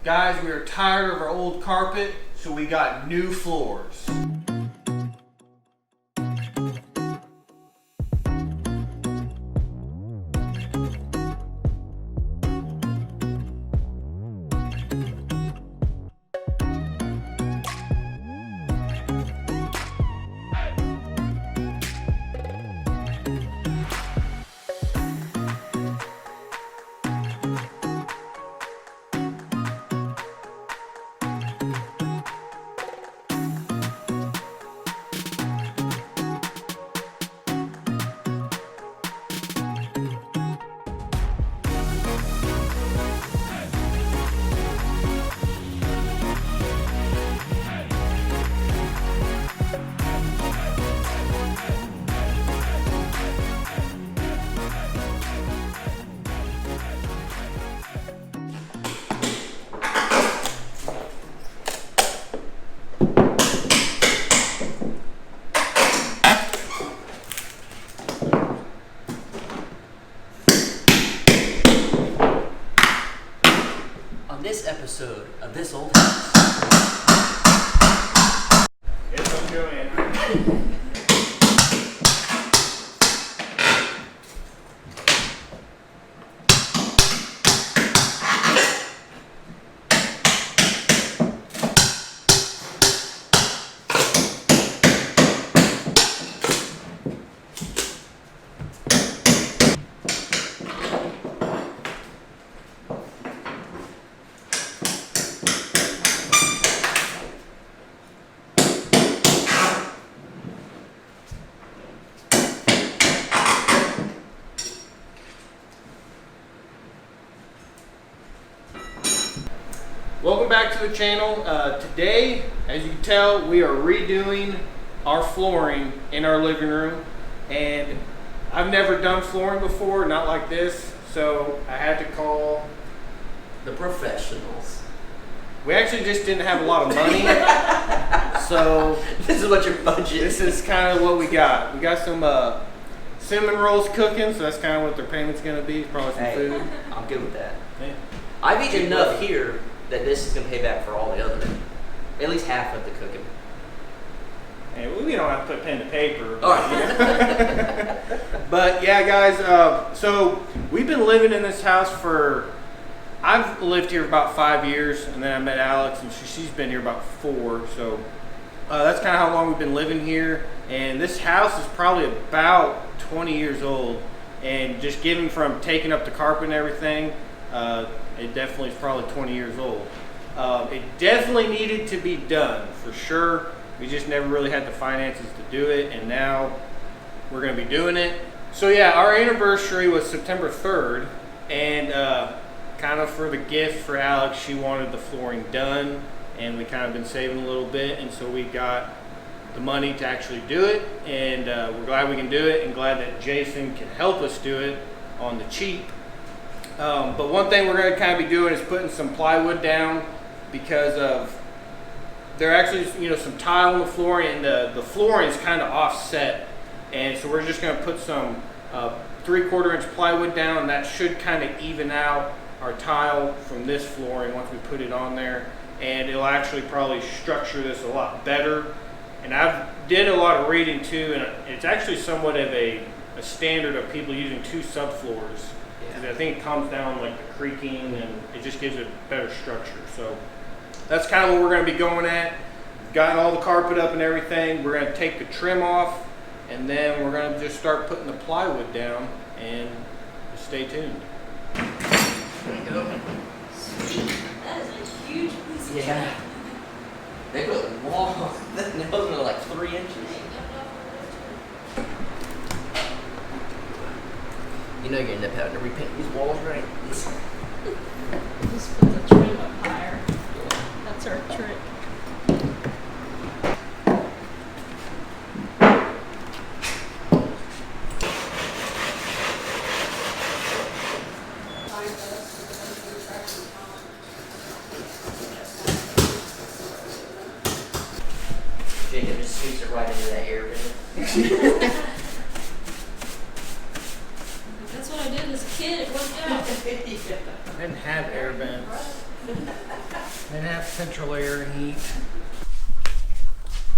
Guys, we are tired of our old carpet, so we got new floors. This episode of This Old House. Yes, I'm doing. Welcome back to the channel. Today, as you can tell, we are redoing our flooring in our living room, and I've never done flooring before, not like this, so I had to call The professionals. We actually just didn't have a lot of money, so This is what your budget. this is kind of what we got. We got some cinnamon rolls cooking, so that's kind of what their payment's going to be, probably some food. I'm good with that. Yeah. I've eaten enough here that this is going to pay back for all the other, at least half of the cooking. And we don't have to put pen to paper. All right. But yeah, guys, so we've been living in this house I've lived here about 5 years, and then I met Alex, and she's been here about 4. So that's kind of how long we've been living here. And this house is probably about 20 years old. And just given from taking up the carpet and everything, it definitely is probably 20 years old. It definitely needed to be done, for sure. We just never really had the finances to do it, and now we're going to be doing it. So yeah, our anniversary was September 3rd, and kind of for the gift for Alex, she wanted the flooring done, and we kind of been saving a little bit, and so we got the money to actually do it, and we're glad we can do it, and glad that Jason can help us do it on the cheap. But one thing we're going to kind of be doing is putting some plywood down, because of there actually is, some tile on the flooring, and the flooring is kind of offset, and so we're just going to put some 3/4 inch plywood down, and that should kind of even out our tile from this flooring once we put it on there, and it'll actually probably structure this a lot better. And I've did a lot of reading too, and it's actually somewhat of a standard of people using 2 subfloors. I think it calms down like the creaking, and it just gives it better structure. So that's kind of what we're going to be going at. We've gotten all the carpet up and everything. We're going to take the trim off, and then we're going to just start putting the plywood down, and just stay tuned. There you go. Sweet. That is a huge piece of Yeah. They go long. The nails are like 3 inches. You know you're gonna end up having to repaint these walls, right? Just put the trim up higher. That's our trick. Jacob just sweeps it right into that air vent. That's what I did as a kid. It worked out. I didn't have air vents. and have central air and heat.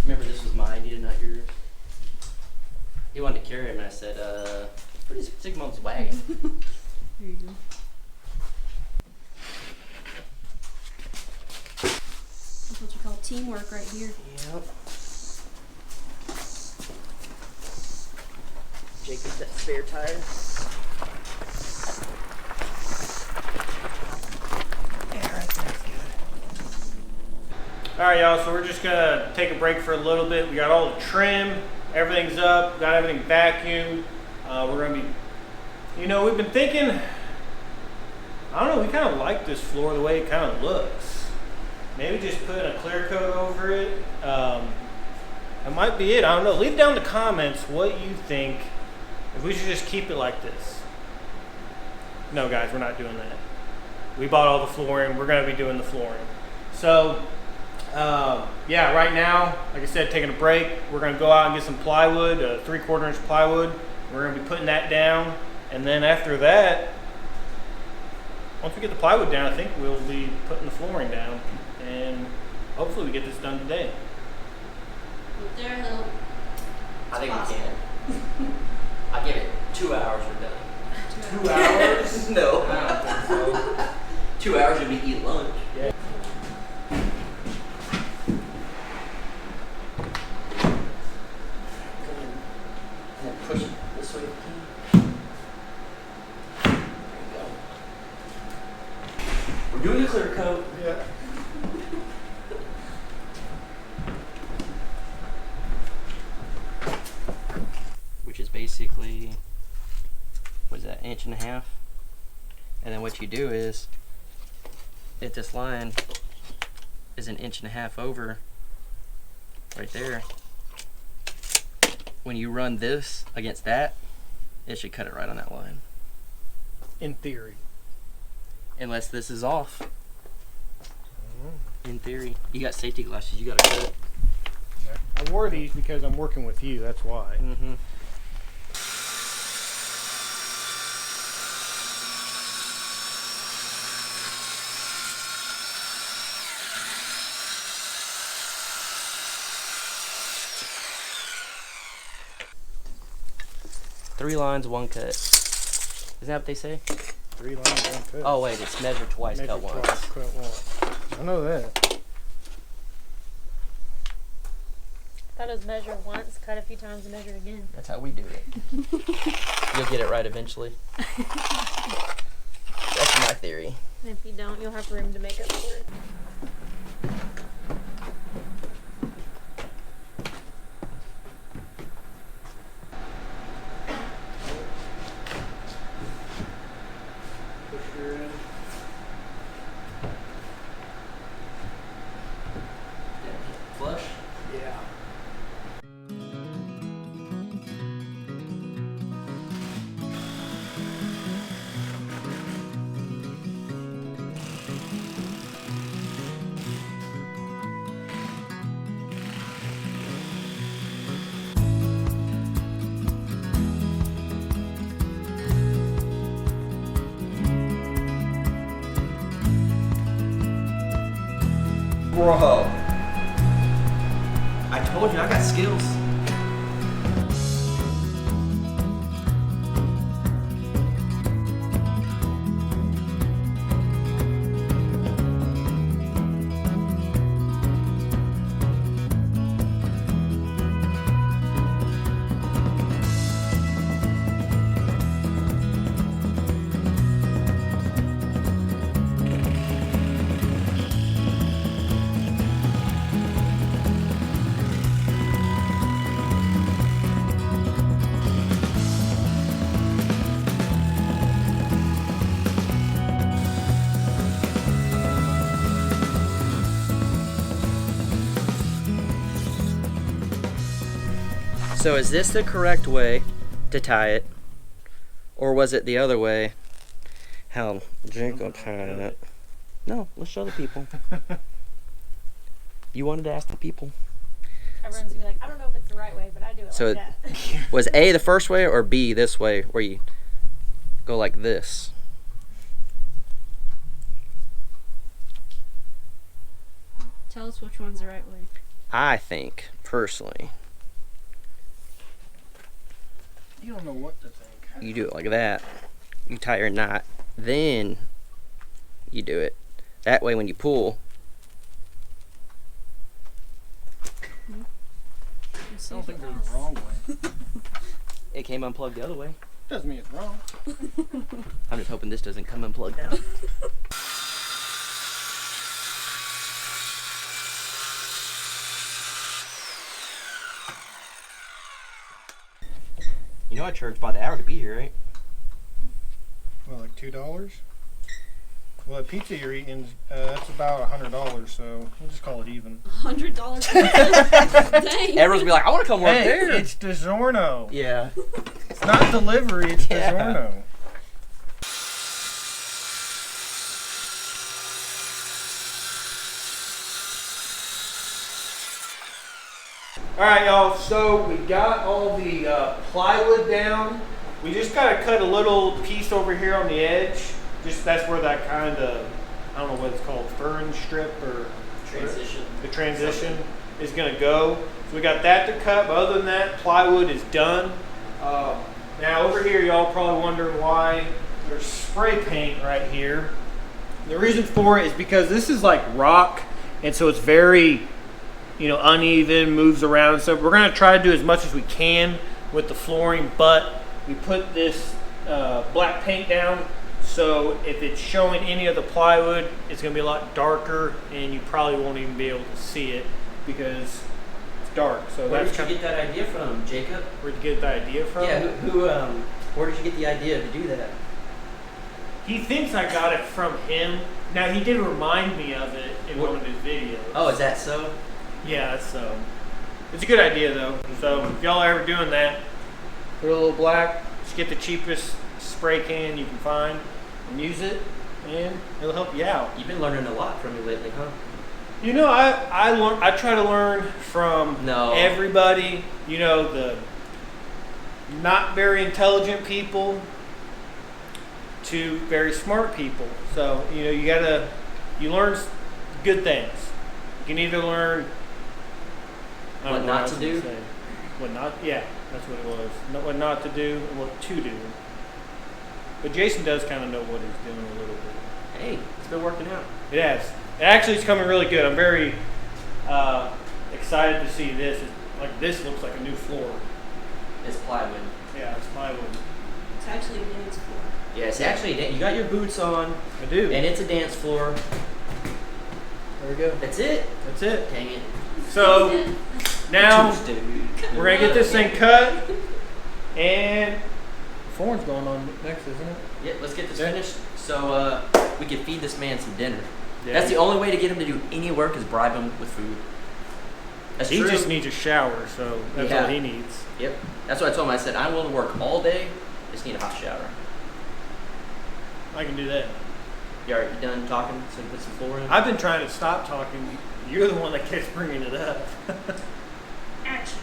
Remember, this was my idea, not yours. He wanted to carry him, and I said, put his 6 months wagon. There you go. That's what you call teamwork right here. Yep. Jacob, that spare tire. All right, y'all, so we're just gonna take a break for a little bit. We got all the trim, everything's up, got everything vacuumed. We're gonna be, we've been thinking, I don't know, we kind of like this floor the way it kind of looks. Maybe just putting a clear coat over it. That might be it, I don't know. Leave down in the comments what you think, if we should just keep it like this. No, guys, we're not doing that. We bought all the flooring, we're gonna be doing the flooring. So, yeah, right now, like I said, taking a break. We're gonna go out and get some plywood, 3/4 inch plywood. We're gonna be putting that down, and then after that, once we get the plywood down, I think we'll be putting the flooring down, and hopefully we get this done today. With their help. I think we can. I give it 2 hours, we're done. 2 hours? No. I don't think so. 2 hours and we eat lunch. Yeah. And then push it this way. There you go. We're doing a clear coat. Yeah. Which is basically, what is that, 1.5 inches? And then what you do is, if this line is 1.5 inches over, right there, when you run this against that, it should cut it right on that line. In theory. Unless this is off. In theory. You got safety glasses, you gotta cut it. I wore these because I'm working with you, that's why. Mm-hmm. Three lines, one cut. Isn't that what they say? 3 lines, 1 cut. Oh wait, it's measure twice, cut once. Cut once. I know that. Thought it was measure once, cut a few times, and measure again. That's how we do it. You'll get it right eventually. That's my theory. And if you don't, you'll have room to make up for it. Push her in. Flush? Yeah. Bro. I told you I got skills. So is this the correct way to tie it? Or was it the other way? How Jacob tied it? No, let's show the people. You wanted to ask the people. Everyone's gonna be like, I don't know if it's the right way, but I do it So like that. was A the first way or B this way, where you go like this? Tell us which one's the right way. I think, personally, You don't know what to think. you do it like that. You tie your knot, then you do it. That way when you pull, I don't think there's a wrong way. it came unplugged the other way. Doesn't mean it's wrong. I'm just hoping this doesn't come unplugged now. You know I charge by the hour to be here, right? Well, like $2. Well, the pizza you're eating, that's about $100. So we'll just call it even. $100. Dang. Everyone's gonna be like, I want to come work Hey, there. it's DiGiorno. Yeah. It's not delivery. It's Yeah. DiGiorno. All right, y'all. So we got all the plywood down. We just gotta cut a little piece over here on the edge. Just that's where that kind of, I don't know what it's called, fern strip or Transition. the transition is gonna go. So we got that to cut. But other than that, plywood is done. Now over here, y'all probably wondering why there's spray paint right here. The reason for it is because this is like rock, and so it's very, uneven, moves around. So we're gonna try to do as much as we can with the flooring, but we put this black paint down. So if it's showing any of the plywood, it's gonna be a lot darker, and you probably won't even be able to see it because it's dark. So Where that's did you get that idea from, Jacob? where'd you get the idea from? Yeah, where did you get the idea to do that? He thinks I got it from him. Now he did remind me of it in one of his videos. Oh, is that so? Yeah, so it's a good idea though. So if y'all are ever doing that, put a little black, just get the cheapest spray can you can find and use it, and it'll help you out. You've been learning a lot from me lately, huh? I try to learn from everybody. The not very intelligent people to very smart people. So you learn good things. You can either learn What not to do? Yeah, that's what it was. What not to do and what to do. But Jason does kind of know what he's doing a little bit. Hey, it's been working out. It has. It actually is coming really good. I'm very excited to see this. This looks like a new floor. It's plywood. Yeah, it's plywood. It's actually a dance floor. Yeah, it's actually, you got your boots on, I do. and it's a dance floor. There we go. That's it. That's it. Dang it. So now Tuesday. we're gonna get this thing cut, and flooring's going on next, isn't it? Yeah, let's get this Yeah. finished so we can feed this man some dinner. Yeah. That's the only way to get him to do any work is bribe him with food. That's He true. just needs a shower, so that's Yeah. all he needs. Yep. That's what I told him. I said, I'm willing to work all day. Just need a hot shower. I can do that. You already done talking? So we put some floor in? I've been trying to stop talking. You're the one that keeps bringing it up. Action.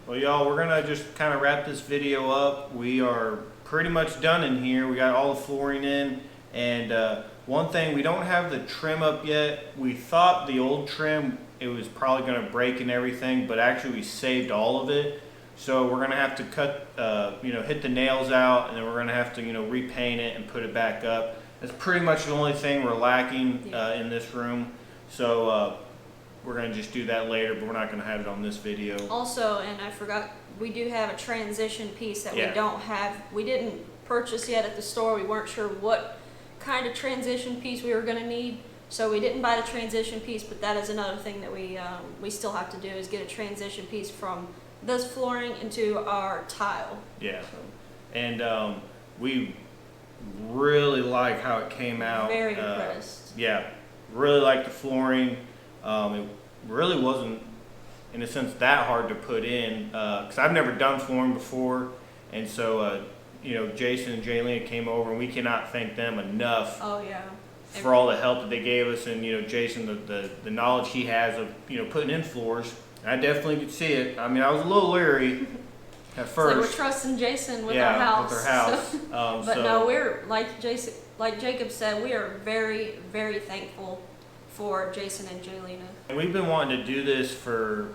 Well, y'all, we're gonna just kind of wrap this video up. We are pretty much done in here. We got all the flooring in, and one thing, we don't have the trim up yet. We thought the old trim, it was probably gonna break and everything, but actually we saved all of it. So we're gonna have to cut, hit the nails out, and then we're gonna have to, repaint it and put it back up. That's pretty much the only thing we're lacking in this room. So we're gonna just do that later, but we're not gonna have it on this video. Also, and I forgot, we do have a transition piece that Yeah. we don't have. We didn't purchase yet at the store. We weren't sure what kind of transition piece we were gonna need, so we didn't buy the transition piece. But that is another thing that we still have to do, is get a transition piece from this flooring into our tile. Yeah, and we really like how it came out. Very impressed. Yeah, really like the flooring. It really wasn't, in a sense, that hard to put in, because I've never done flooring before, and so Jason and Jaylena came over, and we cannot thank them enough. Oh yeah. For all the help that they gave us, and Jason, the knowledge he has of putting in floors. I definitely could see it. I mean, I was a little leery at first. So we're trusting Jason with our house. with our house. But no, we're like Jacob said, we are very, very thankful for Jason and Jaylena. And we've been wanting to do this for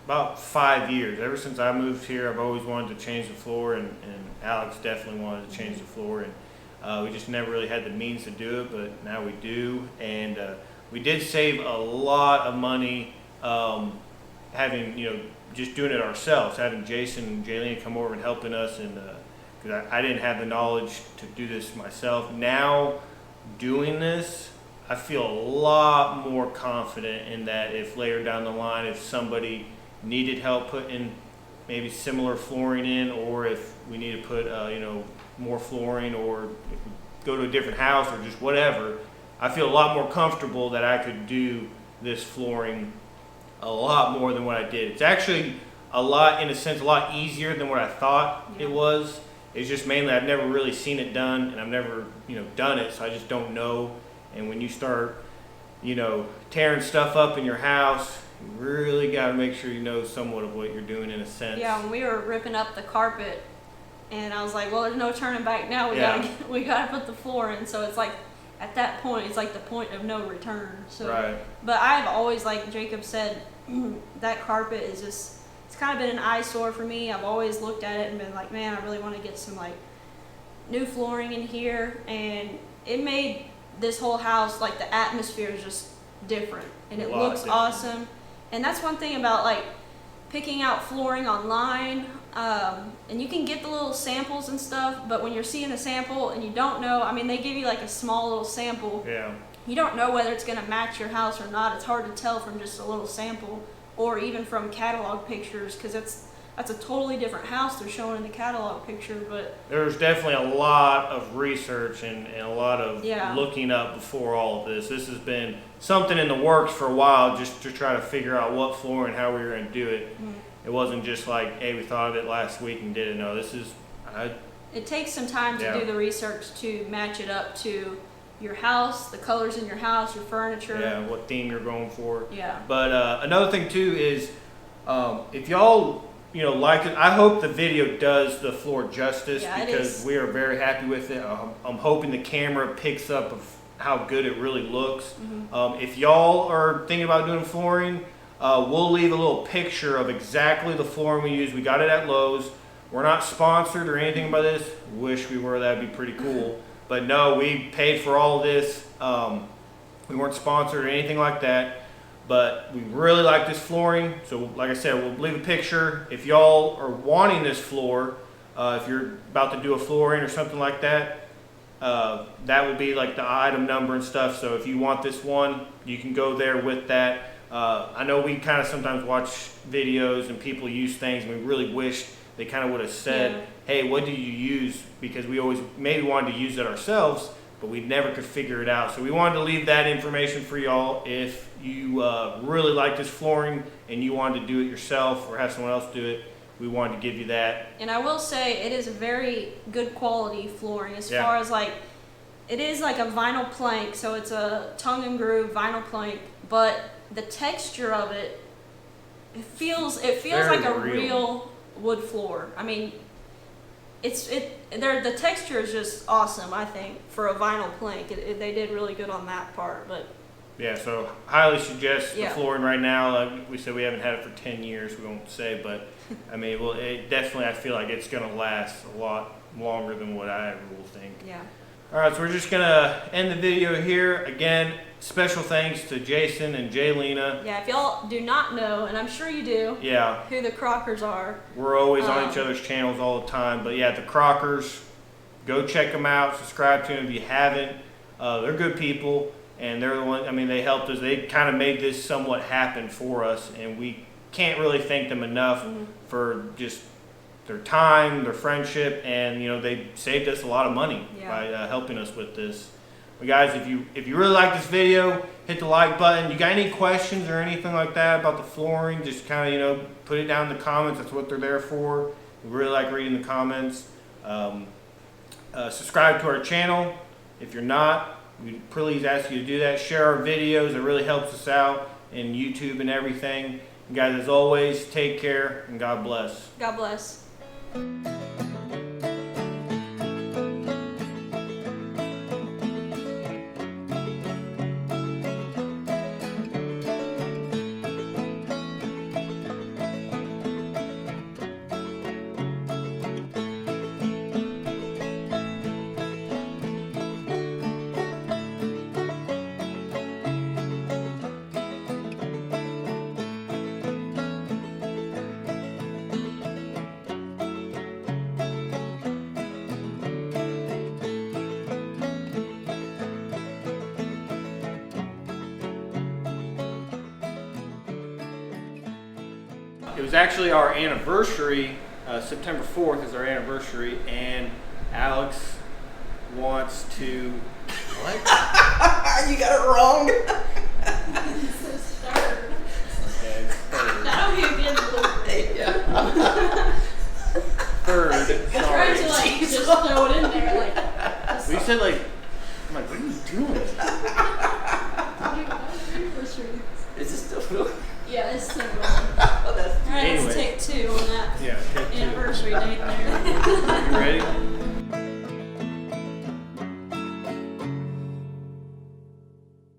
about 5 years. Ever since I moved here, I've always wanted to change the floor, and Alex definitely wanted to change the floor, and we just never really had the means to do it, but now we do. And we did save a lot of money having, just doing it ourselves, having Jason and Jaylena come over and helping us, and because I didn't have the knowledge to do this myself. Now doing this, I feel a lot more confident in that if later down the line, if somebody needed help putting maybe similar flooring in, or if we need to put more flooring, or if we go to a different house, or just whatever, I feel a lot more comfortable that I could do this flooring a lot more than what I did. It's actually a lot easier than what I thought it was. It's just mainly I've never really seen it done, and I've never done it, so I just don't know. And when you start tearing stuff up in your house, you really got to make sure you know somewhat of what you're doing, in a sense. Yeah, when we were ripping up the carpet, and I was like, well, there's no turning back now. We gotta put the floor in. So it's like, at that point, it's like the point of no return. So, right. But I've always, like Jacob said, that carpet is just, it's kind of been an eyesore for me. I've always looked at it and been like, man, I really want to get some like new flooring in here, and it made this whole house, like the atmosphere is just different, and it looks awesome. And that's one thing about like picking out flooring online, and you can get the little samples and stuff, but when you're seeing the sample and you don't know, I mean, they give you like a small little sample. Yeah. You don't know whether it's going to match your house or not. It's hard to tell from just a little sample, or even from catalog pictures, because that's a totally different house they're showing in the catalog picture. But there's definitely a lot of research and a lot of looking up before all of this. This has been something in the works for a while, just to try to figure out what floor and how we were going to do it. It wasn't just like, hey, we thought of it last week and did it. No, it takes some time to do the research to match it up to your house, the colors in your house, your furniture. Yeah, what theme you're going for. Yeah. But another thing too is, if y'all like it, I hope the video does the floor justice, because we are very happy with it. I'm hoping the camera picks up of how good it really looks. If y'all are thinking about doing flooring, we'll leave a little picture of exactly the flooring we use. We got it at Lowe's. We're not sponsored or anything by this. Wish we were. That'd be pretty cool. But no, we paid for all of this. We weren't sponsored or anything like that. But we really like this flooring. So like I said, we'll leave a picture. If y'all are wanting this floor, if you're about to do a flooring or something like that, that will be like the item number and stuff. So if you want this one, you can go there with that. I know we kind of sometimes watch videos and people use things, and we really wish they kind of would have said, hey, what do you use? Because we always maybe wanted to use it ourselves, but we never could figure it out. So we wanted to leave that information for y'all. If you really like this flooring and you wanted to do it yourself or have someone else do it, we wanted to give you that. And I will say it is a very good quality flooring, as far as like, it is like a vinyl plank, so it's a tongue and groove vinyl plank, but the texture of it, it feels like a real wood floor. I mean, the texture is just awesome. I think for a vinyl plank, they did really good on that part. But yeah, so highly suggest the Yeah. flooring right now. Like we said, we haven't had it for 10 years. We won't say, but I mean, well, it definitely. I feel like it's gonna last a lot longer than what I will think. yeah, All right, so we're just gonna end the video here. Again, special thanks to Jason and Jaylena. yeah. If y'all do not know, and I'm sure you do, Yeah, who the Crockers are, we're always on each other's channels all the time. But yeah, the Crockers, go check them out. Subscribe to them if you haven't. They're good people, and they're the one. I mean, they helped us. They kind of made this somewhat happen for us, and we can't really thank them enough for just their time, their friendship, and they saved us a lot of money by helping us with this. But guys, if you really like this video, hit the like button. You got any questions or anything like that about the flooring, just kind of put it down in the comments. That's what they're there for. We really like reading the comments. Subscribe to our channel if you're not. We please ask you to do that. Share our videos. It really helps us out in YouTube and everything. And guys, as always, take care and God bless. God bless. It was actually our anniversary. September 4th is our anniversary, and Alex wants to. What? You got it wrong. Okay, third. That'll be a good look. Third. I tried to Sorry. just throw it in there like. We said like. I'm like, what are you doing? Is this still? Yeah, it's so wrong. Oh, that's Alright, Anyway. let's take 2 on that Yeah. Take 2. anniversary date there. You ready?